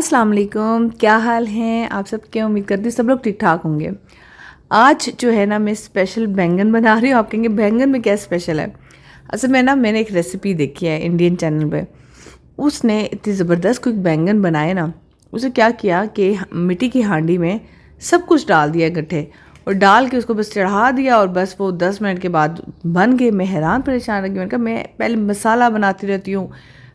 अस्सलाम वालेकुम, क्या हाल हैं आप सब के। उम्मीद करती हूँ सब लोग ठीक ठाक होंगे। आज जो है ना मैं स्पेशल बैंगन बना रही हूँ। आप कहेंगे बैंगन में क्या स्पेशल है। असल में ना मैंने एक रेसिपी देखी है इंडियन चैनल पे। उसने इतनी ज़बरदस्त कोई बैंगन बनाए ना। उसे क्या किया कि मिट्टी की हांडी में सब कुछ डाल दिया इकट्ठे और डाल के उसको बस चढ़ा दिया और बस वो 10 मिनट के बाद बन गए। मैं हैरान परेशान रह गई। मैंने कहा मैं पहले मसाला बनाती रहती हूँ,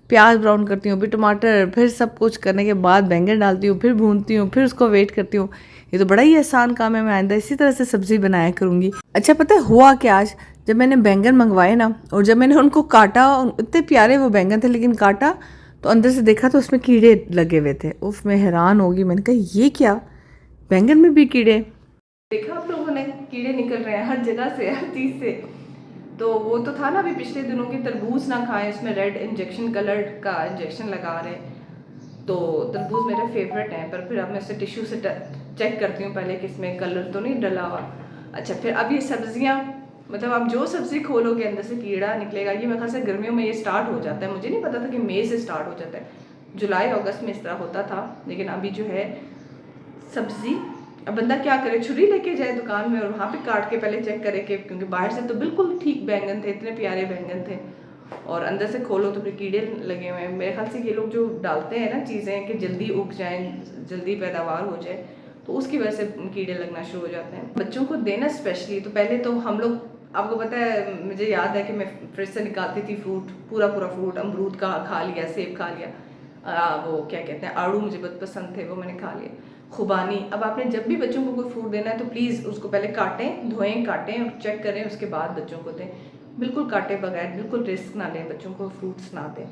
प्याज ब्राउन करती हूँ, फिर टमाटर, फिर सब कुछ करने के बाद बैंगन डालती हूँ, फिर भूनती हूँ, फिर उसको वेट करती हूँ। ये तो बड़ा ही आसान काम है। मैं आइंदा इसी तरह से सब्ज़ी बनाया करूँगी। अच्छा पता है हुआ क्या आज, जब मैंने बैंगन मंगवाए ना और जब मैंने उनको काटा, इतने प्यारे वो बैंगन थे, लेकिन काटा तो अंदर से देखा तो उसमें कीड़े लगे हुए थे। उफ, मैं हैरान होगी। मैंने कहा ये क्या, बैंगन में भी कीड़े। देखा आप लोगों ने, कीड़े निकल रहे हैं हर जगह से, हर चीज़ से। तो वो तो था ना अभी पिछले दिनों के तरबूज ना खाएं, इसमें रेड इंजेक्शन कलर का इंजेक्शन लगा रहे हैं। तो तरबूज मेरा फेवरेट है, पर फिर अब मैं इसे टिश्यू से चेक करती हूँ पहले कि इसमें कलर तो नहीं डला हुआ। अच्छा, फिर अब ये सब्जियाँ, मतलब आप जो सब्ज़ी खोलोगे अंदर से कीड़ा निकलेगा। ये मेरे ख्याल से गर्मियों में ये स्टार्ट हो जाता है। मुझे नहीं पता था कि मई से स्टार्ट हो जाता है। जुलाई अगस्त में इस तरह होता था, लेकिन अभी जो है सब्ज़ी, अब बंदा क्या करे, छुरी लेके जाए दुकान में और वहाँ पे काट के पहले चेक करे कि, क्योंकि बाहर से तो बिल्कुल ठीक बैंगन थे, इतने प्यारे बैंगन थे, और अंदर से खोलो तो फिर कीड़े लगे हुए हैं। मेरे ख्याल से ये लोग जो डालते हैं ना चीज़ें कि जल्दी उग जाएं, जल्दी पैदावार हो जाए, तो उसकी वजह से कीड़े लगना शुरू हो जाते हैं। बच्चों को देना स्पेशली, तो पहले तो हम लोग, आपको पता है, मुझे याद है कि मैं फ्रिज से निकालती थी फ्रूट, पूरा पूरा फ्रूट, अमरूद का खा लिया, सेब खा लिया, वो क्या कहते हैं आड़ू, मुझे बहुत पसंद थे, वो मैंने खा लिए, खुबानी। अब आपने जब भी बच्चों को कोई फ्रूट देना है तो प्लीज़ उसको पहले काटें, धोएं, काटें और चेक करें, उसके बाद बच्चों को दें। बिल्कुल काटे बगैर, बिल्कुल रिस्क ना लें, बच्चों को फ्रूट्स ना दें।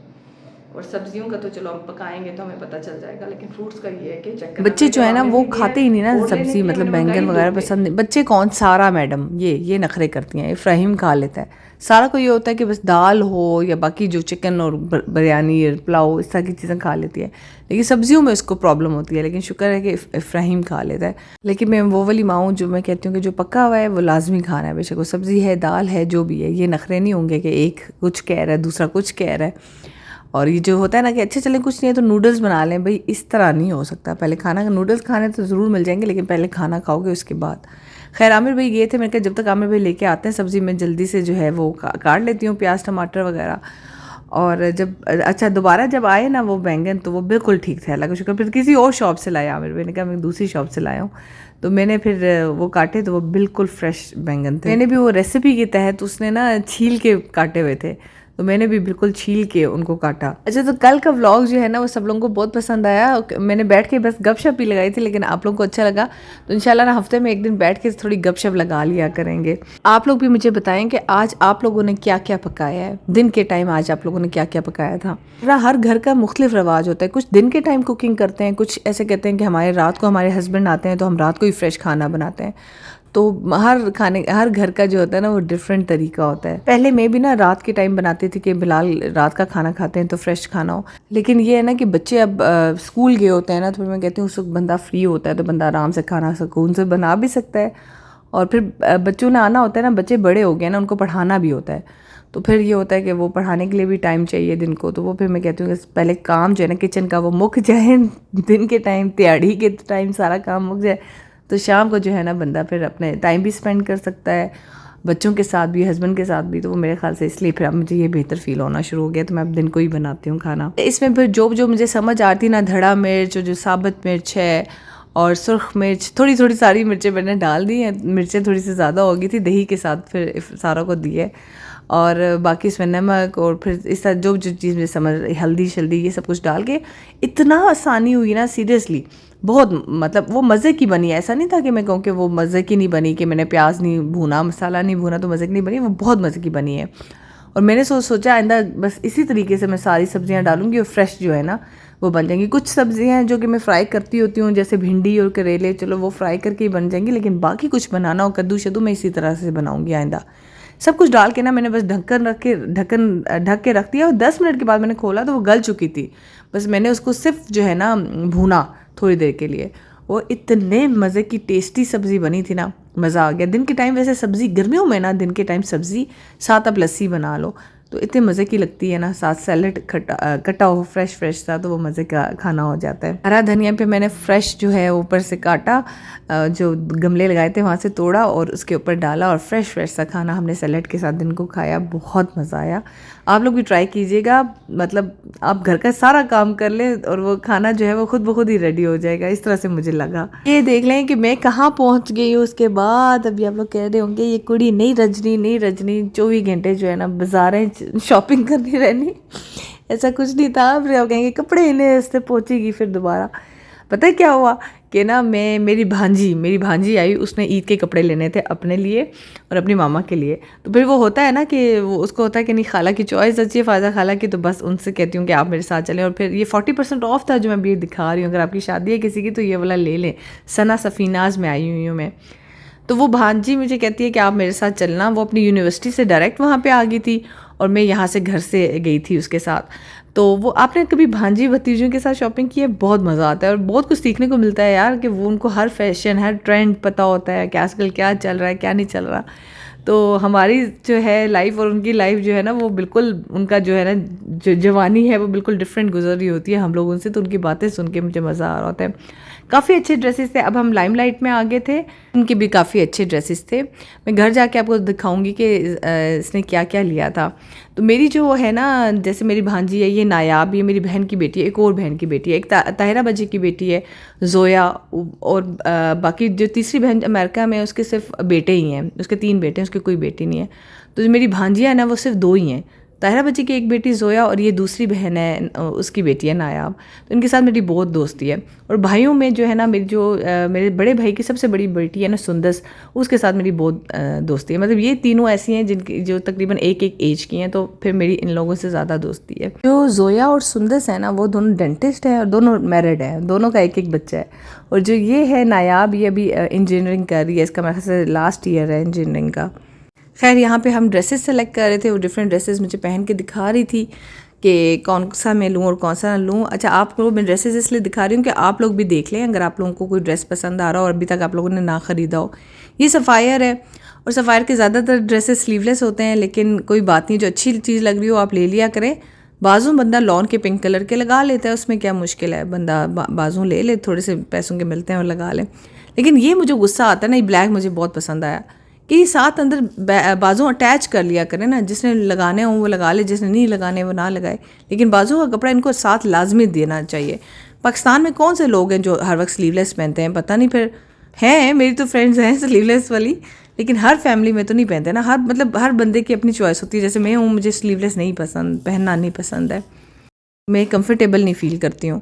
और सब्जियों का तो चलो हम पकाएंगे तो हमें पता चल जाएगा, लेकिन फ्रूट्स का ये है कि चेक करना। बच्चे जो है ना वो खाते ही नहीं ना सब्जी, मतलब बैंगन वगैरह पसंद नहीं। बच्चे कौन, सारा मैडम ये नखरे करती हैं। इफ्राहिम खा लेता है। सारा को ये होता है कि बस दाल हो या बाकी जो चिकन और बिरयानी या पुलाव इस तरह की चीज़ें खा लेती है, लेकिन सब्जियों में उसको प्रॉब्लम होती है। लेकिन शुक्र है कि इफ्राहिम खा लेता है। लेकिन मैं वो वाली माँ हूँ जो मैं कहती हूँ कि जो पका हुआ है वो लाजमी खाना है, बेशक वो सब्ज़ी है, दाल है, जो भी है। ये नखरे नहीं होंगे कि एक कुछ कह रहा है दूसरा कुछ कह रहा है। और ये जो होता है ना कि अच्छे चले कुछ नहीं है तो नूडल्स बना लें, भाई इस तरह नहीं हो सकता। पहले खाना, नूडल्स खाने तो ज़रूर मिल जाएंगे, लेकिन पहले खाना खाओगे उसके बाद। खैर आमिर भाई ये थे, मैंने कहा जब तक आमिर भाई लेके आते हैं सब्ज़ी, में जल्दी से जो है वो काट लेती हूँ प्याज टमाटर वगैरह। और जब अच्छा दोबारा जब आए ना वो बैंगन, तो वो बिल्कुल ठीक थे, अल्लाह का शुक्र। फिर किसी और शॉप से लाया आमिर भाई ने कहा मैं दूसरी शॉप से लाया हूँ, तो मैंने फिर वो काटे तो वो बिल्कुल फ्रेश बैंगन थे। मैंने भी वो रेसिपी के तहत, उसने ना छील के काटे हुए थे, तो मैंने भी बिल्कुल छील के उनको काटा। अच्छा, तो कल का व्लॉग जो है ना वो सब लोगों को बहुत पसंद आया। मैंने बैठ के बस गपशप ही लगाई थी, लेकिन आप लोगों को अच्छा लगा तो इंशाल्लाह ना हफ्ते में एक दिन बैठ के थोड़ी गपशप लगा लिया करेंगे। आप लोग भी मुझे बताएं कि आज आप लोगों ने क्या क्या पकाया है दिन के टाइम। आज आप लोगों ने क्या क्या पकाया था। हर घर का मुख्तलिफ रवाज होता है। कुछ दिन के टाइम कुकिंग करते हैं, कुछ ऐसे कहते हैं कि हमारे रात को हमारे हस्बैंड आते हैं तो हम रात को ही फ्रेश खाना बनाते हैं। तो हर घर का जो होता है ना वो डिफरेंट तरीका होता है। पहले मैं भी ना रात के टाइम बनाती थी कि बिलाल रात का खाना खाते हैं तो फ्रेश खाना हो, लेकिन ये है ना कि बच्चे अब स्कूल गए होते हैं ना, तो मैं कहती हूँ उस वक्त बंदा फ्री होता है तो बंदा आराम से खाना सुकून से बना भी सकता है। और फिर बच्चों ने आना होता है ना, बच्चे बड़े हो गए ना, उनको पढ़ाना भी होता है, तो फिर ये होता है कि वो पढ़ाने के लिए भी टाइम चाहिए दिन को। तो वो फिर मैं कहती हूँ कि पहले काम जो है ना किचन का वो मुक जाए दिन के टाइम, दिहाड़ी के टाइम सारा काम मुक जाए, तो शाम को जो है ना बंदा फिर अपने टाइम भी स्पेंड कर सकता है बच्चों के साथ भी, हस्बैंड के साथ भी। तो वो मेरे ख्याल से इसलिए फिर अब मुझे ये बेहतर फील होना शुरू हो गया, तो मैं अब दिन को ही बनाती हूँ खाना। इसमें फिर जो जो मुझे समझ आती ना, धड़ा मिर्च, जो साबुत मिर्च है और सुर्ख मिर्च, थोड़ी थोड़ी सारी मिर्चें मैंने डाल दी हैं। मिर्चें थोड़ी सी ज़्यादा हो गई थी, दही के साथ फिर सारों को दिए, और बाकी इसमें नमक और फिर इस तरह जो जो चीज़ मुझे समझ, हल्दी शल्दी ये सब कुछ डाल के इतना आसानी हुई ना, सीरियसली बहुत, मतलब वो मज़े की बनी। ऐसा नहीं था कि मैं कहूँ कि वो मज़े की नहीं बनी, कि मैंने प्याज नहीं भूना, मसाला नहीं भूना तो मज़े की नहीं बनी। वो बहुत मज़े की बनी है। और मैंने सोचा आइंदा बस इसी तरीके से मैं सारी सब्जियां डालूंगी और फ्रेश जो है ना वो बन जाएंगी। कुछ सब्जियां हैं जो कि मैं फ्राई करती होती हूँ, जैसे भिंडी और करेले, चलो वो फ्राई करके ही बन जाएंगी, लेकिन बाकी कुछ बनाना हो, कद्दू शद्दू, मैं इसी तरह से बनाऊंगी आइंदा। सब कुछ डाल के ना मैंने बस ढक के रख दिया, और 10 मिनट के बाद मैंने खोला तो वो गल चुकी थी। बस मैंने उसको सिर्फ जो है ना भूना थोड़ी देर के लिए। वो इतने मज़े की टेस्टी सब्ज़ी बनी थी ना, मज़ा आ गया। दिन के टाइम वैसे सब्ज़ी गर्मियों में ना दिन के टाइम सब्ज़ी, साथ आप लस्सी बना लो तो इतने मज़े की लगती है ना, साथ सैलेड कटा हो फ्रेश फ्रेश था, तो वो मज़े का खाना हो जाता है। हरा धनिया पे मैंने फ्रेश जो है ऊपर से काटा, जो गमले लगाए थे वहाँ से तोड़ा और उसके ऊपर डाला, और फ्रेश फ्रेश सा खाना हमने सैलेड के साथ दिन को खाया। बहुत मज़ा आया। आप लोग भी ट्राई कीजिएगा, मतलब आप घर का सारा काम कर ले और वो खाना जो है वो खुद ब खुद ही रेडी हो जाएगा। इस तरह से मुझे लगा। ये देख लें कि मैं कहाँ पहुँच गई हूँ। उसके बाद अभी आप लोग कह रहे होंगे ये कुड़ी नहीं रजनी 24 घंटे जो है ना बाजारें शॉपिंग करनी रहनी। ऐसा कुछ नहीं था। फिर आप कहेंगे कपड़े इन्हें इससे पहुँचेगी फिर दोबारा। पता है क्या हुआ कि ना, मेरी भांजी आई, उसने ईद के कपड़े लेने थे अपने लिए और अपनी मामा के लिए। तो फिर वो होता है ना कि वो उसको होता है कि नहीं खाला की चॉइस अच्छी है, फ़ायदा खाला की, तो बस उनसे कहती हूँ कि आप मेरे साथ चलें। और फिर ये 40% ऑफ था जो मैं अभी दिखा रही हूँ। अगर आपकी शादी है किसी की तो ये वाला ले लें। सना सफ़ीनाज में आई हुई हूँ मैं। तो वो भांजी मुझे कहती है कि आप मेरे साथ चलना। वो अपनी यूनिवर्सिटी से डायरेक्ट वहाँ पे आ गई थी और मैं यहाँ से घर से गई थी उसके साथ। तो वो आपने कभी भांजी भतीजों के साथ शॉपिंग की है? बहुत मज़ा आता है और बहुत कुछ सीखने को मिलता है यार, कि वो उनको हर फैशन हर ट्रेंड पता होता है कि आजकल क्या चल रहा है क्या नहीं चल रहा। तो हमारी जो है लाइफ और उनकी लाइफ जो है ना, वो बिल्कुल उनका जो है ना जो जवानी है वो बिल्कुल डिफरेंट गुजर रही होती है हम लोगों से। तो उनकी बातें सुन के मुझे मज़ा आ रहा होता है। काफ़ी अच्छे ड्रेसेस थे। अब हम लाइमलाइट में आ गए थे, उनके भी काफ़ी अच्छे ड्रेसेस थे। मैं घर जाके आपको दिखाऊंगी कि इसने क्या क्या लिया था। तो मेरी जो है ना, जैसे मेरी भांजी है ये नायाब, ये मेरी बहन की बेटी है, एक और बहन की बेटी है, एक ताहिरा बजी की बेटी है जोया, और बाकी जो तीसरी बहन अमेरिका में उसके सिर्फ बेटे ही हैं, उसके 3 बेटे हैं, उसकी कोई बेटी नहीं है। तो जो मेरी भांजियाँ है ना वो सिर्फ 2 ही हैं, ताहिरा बच्ची की एक बेटी जोया और ये दूसरी बहन है उसकी बेटी है नायाब। तो इनके साथ मेरी बहुत दोस्ती है। और भाइयों में जो है ना, मेरे बड़े भाई की सबसे बड़ी बेटी है ना सुंदस, उसके साथ मेरी बहुत दोस्ती है। मतलब ये तीनों ऐसी हैं जिनकी जो तकरीबन एक एज की हैं, तो फिर मेरी इन लोगों से ज़्यादा दोस्ती है। जो जोया और सुंदस है ना, वो दोनों डेंटिस्ट हैं और दोनों मैरिड हैं, दोनों का एक बच्चा है। और जो ये है नायाब, ये अभी इंजीनियरिंग कर रही है, इसका मेरे ख्याल से लास्ट ईयर है इंजीनियरिंग का। खैर यहाँ पे हम ड्रेसेस सेलेक्ट कर रहे थे, वो डिफरेंट ड्रेसेस मुझे पहन के दिखा रही थी कि कौन सा मैं लूँ और कौन सा ना लूँ। अच्छा, आप लोग मैं ड्रेसेस इसलिए दिखा रही हूँ कि आप लोग भी देख लें, अगर आप लोगों को कोई ड्रेस पसंद आ रहा हो और अभी तक आप लोगों ने ना ख़रीदा हो। ये सफ़ायर है और सफ़ायर के ज़्यादातर ड्रेसेस स्लीवलेस होते हैं, लेकिन कोई बात नहीं, जो अच्छी चीज़ लग रही हो आप ले लिया करें। बाजू बंदा लॉन के पिंक कलर के लगा लेता है, उसमें क्या मुश्किल है, बंदा बाजू ले ले, थोड़े से पैसों के मिलते हैं और लगा लें। लेकिन ये मुझे गुस्सा आता है ना, ये ब्लैक मुझे बहुत पसंद आया कि साथ अंदर बाजू अटैच कर लिया करें ना, जिसने लगाने हों वो लगा ले, जिसने नहीं लगाने वो ना लगाए, लेकिन बाजू का कपड़ा इनको साथ लाजमी देना चाहिए। पाकिस्तान में कौन से लोग हैं जो हर वक्त स्लीवलेस पहनते हैं, पता नहीं। फिर हैं, मेरी तो फ्रेंड्स हैं स्लीवलेस वाली, लेकिन हर फैमिली में तो नहीं पहनते ना। हर बंदे की अपनी चॉइस होती है। जैसे मैं हूँ, मुझे स्लीवलेस नहीं पसंद, पहनना नहीं पसंद है, मैं कंफर्टेबल नहीं फील करती हूँ।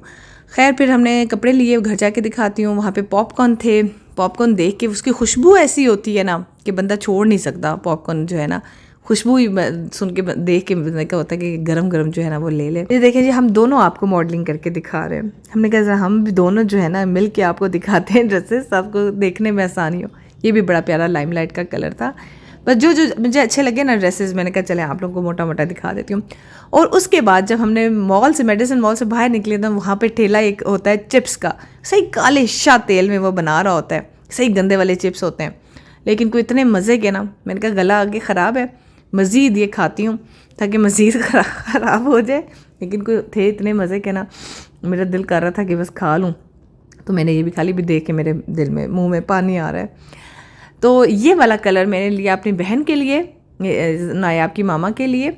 खैर फिर हमने कपड़े लिए, घर जाके दिखाती हूँ। वहाँ पे पॉपकॉर्न थे। पॉपकॉर्न देख के उसकी खुशबू ऐसी होती है ना कि बंदा छोड़ नहीं सकता। पॉपकॉर्न जो है ना, खुशबू ही सुन के देख के बंदे का होता है कि गरम गरम जो है ना वो ले ले। ये देखें जी, हम दोनों आपको मॉडलिंग करके दिखा रहे हैं। हमने कहा हम भी दोनों जो है ना मिल के आपको दिखाते हैं ड्रेसेस, आपको देखने में आसानी हो। ये भी बड़ा प्यारा लाइमलाइट का कलर था। बस जो मुझे अच्छे लगे ना ड्रेसेस, मैंने कहा चले आप लोगों को मोटा मोटा दिखा देती हूँ। और उसके बाद जब हमने मेडिसिन मॉल से बाहर निकले, तो वहाँ पे ठेला एक होता है चिप्स का, सही काले शाह तेल में वो बना रहा होता है, सही गंदे वाले चिप्स होते हैं, लेकिन कोई इतने मज़े के ना। मैंने कहा गला आगे ख़राब है, मज़ीद ये खाती हूँ ताकि मज़ीद ख़राब हो जाए, लेकिन कोई थे इतने मज़े के ना, मेरा दिल कर रहा था कि बस खा लूँ। तो मैंने ये भी खा ली। भी देख के मेरे दिल में मुँह में पानी आ रहा है। तो ये वाला कलर मैंने लिया अपनी बहन के लिए, नायाब की मामा के लिए,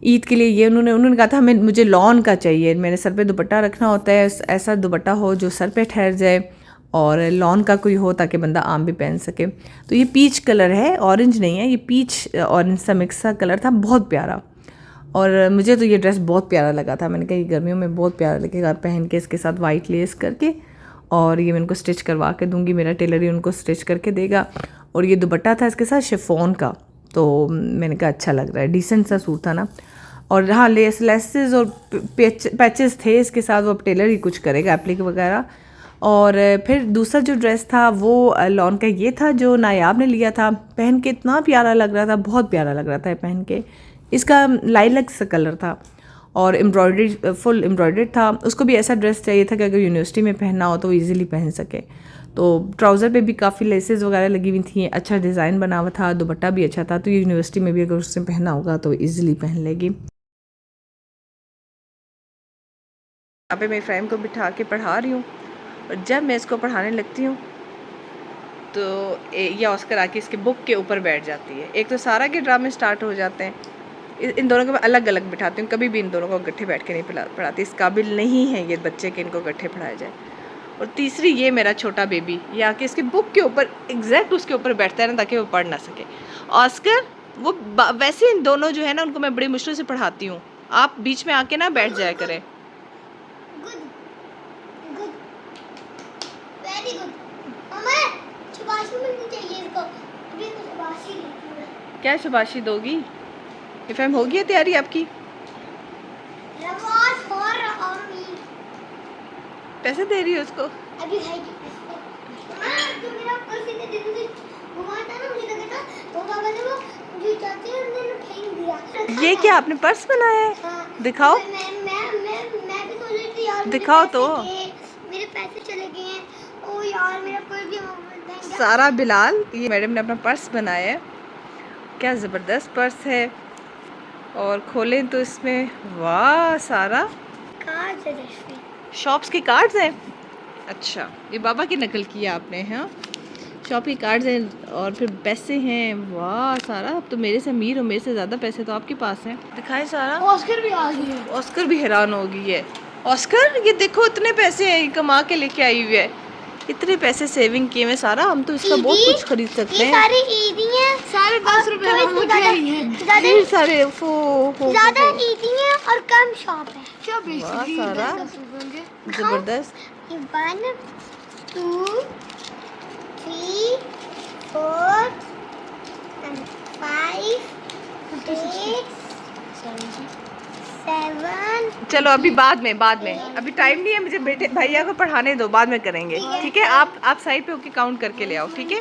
ईद के लिए। ये उन्होंने कहा था मुझे लॉन का चाहिए, मेरे सर पे दुपट्टा रखना होता है, ऐसा दुपट्टा हो जो सर पे ठहर जाए और लॉन का कोई हो ताकि बंदा आम भी पहन सके। तो ये पीच कलर है, ऑरेंज नहीं है, ये पीच ऑरेंज सा मिक्स सा कलर था, बहुत प्यारा। और मुझे तो ये ड्रेस बहुत प्यारा लगा था। मैंने कहा ये गर्मियों में बहुत प्यारा लगेगा पहन के, इसके साथ वाइट लेस करके। और ये मैं इनको स्टिच करवा के दूंगी, मेरा टेलर ही उनको स्टिच करके देगा। और ये दुपट्टा था इसके साथ शिफॉन का, तो मैंने कहा अच्छा लग रहा है, डिसेंट सा सूट था ना। और हाँ, लेसेस और पैचेस थे इसके साथ, वो अब टेलर ही कुछ करेगा, एप्लिक वगैरह। और फिर दूसरा जो ड्रेस था वो लॉन का ये था जो नायाब ने लिया था, पहन के इतना प्यारा लग रहा था, बहुत प्यारा लग रहा था पहन के। इसका लाइलैक सा कलर था और एम्ब्रॉयडरी फुल एम्ब्रॉयडर्ड था। उसको भी ऐसा ड्रेस चाहिए था कि अगर यूनिवर्सिटी में पहनना हो तो वो ईजिली पहन सके। तो ट्राउज़र पे भी काफ़ी लेसेस वगैरह लगी हुई थी, अच्छा डिज़ाइन बना हुआ था, दुपट्टा भी अच्छा था, तो यूनिवर्सिटी में भी अगर उसने पहना होगा तो ईजिली पहन लेगी। यहाँ पे मैं फ्रेम को बिठा के पढ़ा रही हूँ और जब मैं इसको पढ़ाने लगती हूँ तो ये ऑस्कर आके इसके बुक के ऊपर बैठ जाती है। एक तो सारा के ड्रामे स्टार्ट हो जाते हैं, इन दोनों को मैं अलग अलग बिठाती हूँ, कभी भी इन दोनों को इकट्ठे बैठ के नहीं पढ़ाती, इस काबिल नहीं है ये बच्चे के इनको इकट्ठे पढ़ाया जाए। और तीसरी ये मेरा छोटा बेबी, ये आके इसके बुक के ऊपर एग्जैक्ट उसके ऊपर बैठता है ना, ताकि वो पढ़ ना सके। ऑस्कर वो वैसे इन दोनों जो है ना, उनको मैं बड़ी मुश्किल से पढ़ाती हूँ, आप बीच में आके ना बैठ जाया करें। वेरी गुड मम्मा, शाबाशी मिलनी चाहिए इसको। अभी तो शाबाशी देती हूं। क्या शाबाशी दोगी? इफ़हम हो गई तैयारी आपकी? रवाज फॉर मी। पैसे दे रही हो उसको? अभी है कि मम्मा, जो मेरा पर्स इतने दिनों से घुमाता ना, मुझे लगा था वो बाबा ने वो जो चाहते हैं उन्होंने फेंक दिया। ये क्या आपने पर्स बनाया है? हाँ, दिखाओ। मैं भी सोच रही थी यार, दिखाओ तो। मेरे पैसे चले गए हैं। ओ यार, मेरा पर्स भी देंगे। सारा बिलाल, ये मैडम ने अपना पर्स बनाया है, क्या ज़बरदस्त पर्स है। और खोलें तो इसमें वाह सारा कार्ड्स है जैसे शॉप्स के कार्ड्स हैं। अच्छा, ये बाबा की नकल किया आपने? हाँ, शॉप के कार्ड्स हैं और फिर पैसे हैं। वाह सारा, अब तो मेरे से अमीर हो, मेरे से ज़्यादा पैसे तो आपके पास हैं। दिखाएं सारा। ऑस्कर भी आ गई है। ऑस्कर भी हैरान हो गई है। ऑस्कर ये देखो इतने पैसे हैं, ये कमा के लेके आई हुई है, इतने पैसे सेविंग किए हुए सारा, हम तो इसका बहुत कुछ खरीद सकते हैं। ये सारी ईदी हैं, सारे 10 रुपए में मुझे ही है। ढेर सारे ज़्यादा ईदी हैं और कम शॉप है। क्या वाह सारा जबरदस्त। 1 2 3 4 5 6 7। चलो अभी बाद में अभी टाइम नहीं है मुझे, बेटे भैया को पढ़ाने दो, बाद में करेंगे, ठीक है? आप साइड पे होके काउंट करके ले आओ, ठीक है?